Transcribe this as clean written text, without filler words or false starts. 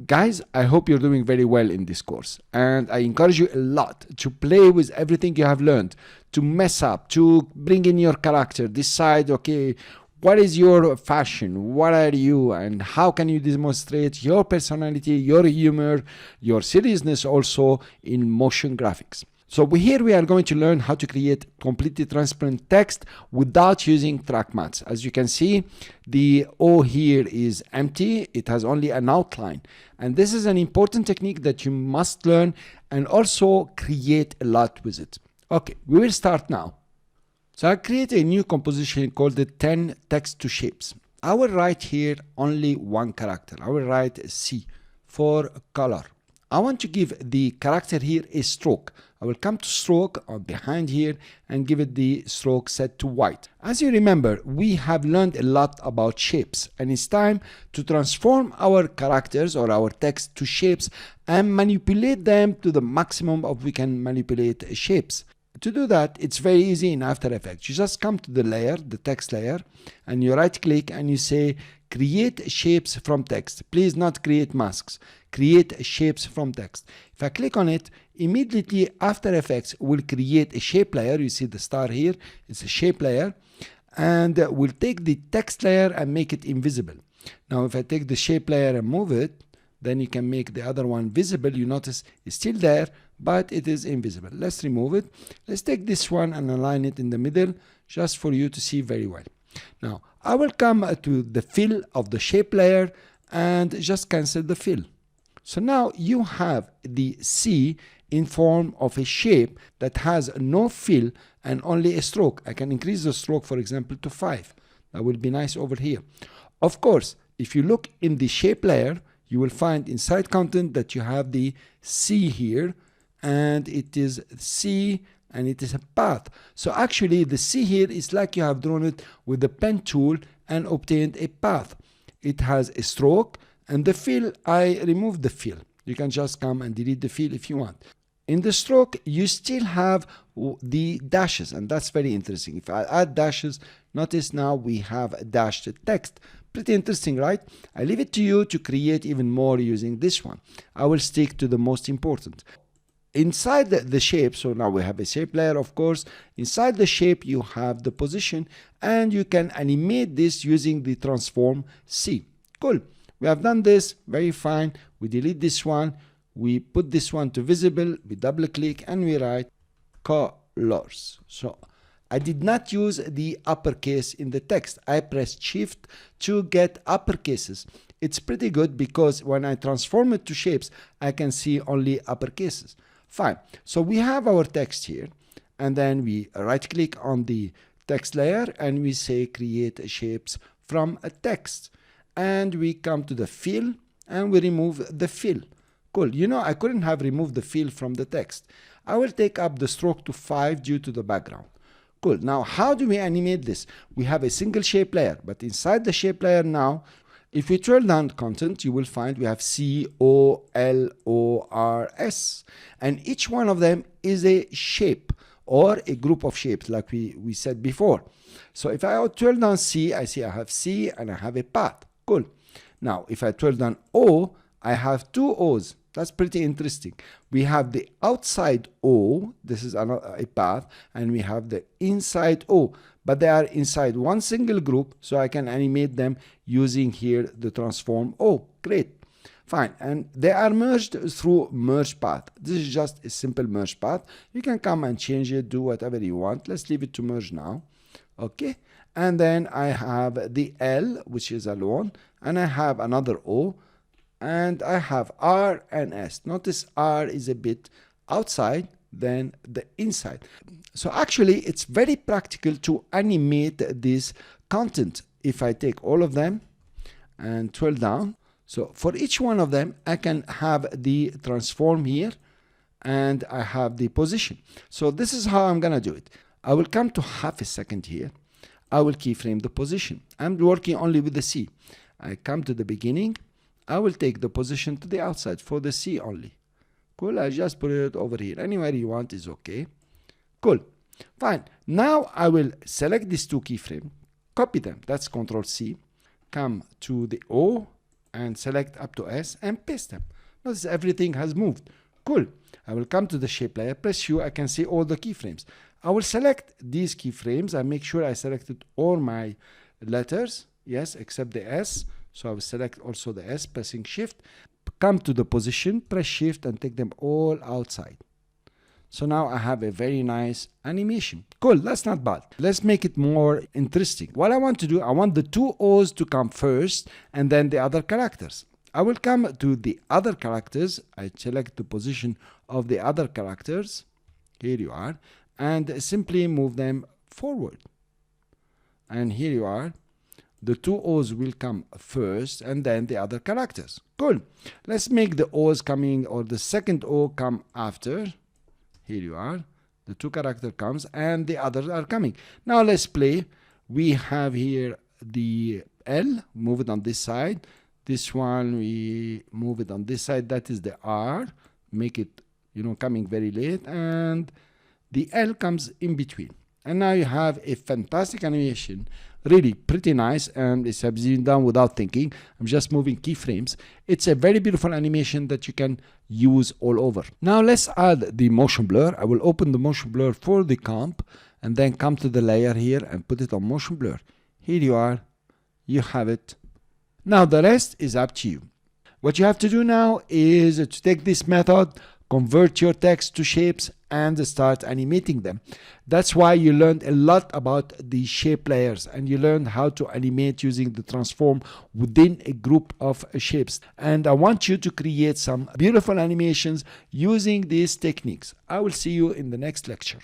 Guys, I hope you're doing very well in this course, and I encourage you a lot to play with everything you have learned, to mess up, to bring in your character, decide, okay, what is your fashion, what are you, and how can you demonstrate your personality, your humor, your seriousness also in motion graphics. So here we are going to learn how to create completely transparent text without using track mattes. As you can see, the O here is empty. It has only an outline. And this is an important technique that you must learn and also create a lot with it. Okay, we will start now. So I create a new composition called the 10 text to shapes. I will write here only one character. I will write C for color. I want to give the character here a stroke. I will come to stroke or behind here and give it the stroke set to white. As you remember, we have learned a lot about shapes, and it's time to transform our characters or our text to shapes and manipulate them to the maximum of we can manipulate shapes. To do that, it's very easy in After Effects. You just come to the layer, the text layer, and you right click and you say create shapes from text. Please not create masks. Create shapes from text. If I click on it, immediately After Effects will create a shape layer. You see the star here, it's a shape layer, and we'll take the text layer and make it invisible. Now if I take the shape layer and move it, then you can make the other one visible. You notice it's still there, but it is invisible. Let's remove it. Let's take this one and align it in the middle just for you to see very well. Now I will come to the fill of the shape layer and just cancel the fill. So now you have the C in form of a shape that has no fill and only a stroke. I can increase the stroke, for example, to 5. That will be nice over here. Of course, if you look in the shape layer, you will find inside content that you have the C here, and it is C and it is a path. So actually the C here is like you have drawn it with the pen tool and obtained a path. It has a stroke, and the fill, I removed the fill. You can just come and delete the fill if you want. In the stroke, you still have the dashes, and that's very interesting. If I add dashes, notice now we have a dashed text. Pretty interesting, right? I leave it to you to create even more using this one. I will stick to the most important. Inside the shape, so now we have a shape layer, of course. Inside the shape, you have the position, and you can animate this using the transform C. Cool. We have done this, very fine. We delete this one. We put this one to visible. We double click and we write colors. So I did not use the uppercase in the text. I pressed shift to get uppercases. It's pretty good because when I transform it to shapes, I can see only uppercases. Fine. So we have our text here, and then we right click on the text layer and we say create shapes from a text, and we come to the fill and we remove the fill. Cool. You know, I couldn't have removed the fill from the text. I will take up the stroke to 5 due to the background. Cool. Now how do we animate this? We have a single shape layer, but inside the shape layer now, if we scroll down content, you will find we have C, O, L, O, R, S. And each one of them is a shape or a group of shapes like we said before. So if I scroll down C, I see I have C and I have a path. Cool. Now if I scroll down O, I have 2 O's. That's pretty interesting. We have the outside O, this is a path, and we have the inside O, but they are inside one single group, so I can animate them using here the transform O. Great. Fine. And they are merged through merge path. This is just a simple merge path. You can come and change it, do whatever you want. Let's leave it to merge now. Okay. And then I have the L, which is alone, and I have another O, and I have R and S. Notice R is a bit outside than the inside. So actually it's very practical to animate this content. If I take all of them and scroll down, so for each one of them I can have the transform here and I have the position. So this is how I'm gonna do it. I will come to half a second here. I will keyframe the position. I'm working only with the C. I come to the beginning. I will take the position to the outside for the C only. Cool. I just put it over here. Anywhere you want is okay. Cool. Fine. Now I will select these 2 keyframes, copy them. That's Control C. Come to the O and select up to S and paste them. Notice everything has moved. Cool. I will come to the shape layer, press U, I can see all the keyframes. I will select these keyframes and make sure I selected all my letters, yes, except the S. So I will select also the S, pressing Shift, come to the position, press Shift and take them all outside. So now I have a very nice animation. Cool, that's not bad. Let's make it more interesting. What I want to do, I want the two O's to come first and then the other characters. I will come to the other characters. I select the position of the other characters. Here you are. And simply move them forward. And here you are. The two O's will come first and then the other characters. Cool. Let's make the O's coming, or the second O come after. Here you are. The two character comes and the others are coming. Now let's play. We have here the L. Move it on this side. This one, we move it on this side. That is the R. Make it, coming very late. And the L comes in between. And now you have a fantastic animation. Really pretty nice. And it's been done without thinking. I'm just moving keyframes. It's a very beautiful animation that you can use all over. Now let's add the motion blur. I will open the motion blur for the comp. And then come to the layer here and put it on motion blur. Here you are. You have it. Now the rest is up to you. What you have to do now is to take this method, convert your text to shapes and start animating them. That's why you learned a lot about the shape layers and you learned how to animate using the transform within a group of shapes. And I want you to create some beautiful animations using these techniques. I will see you in the next lecture.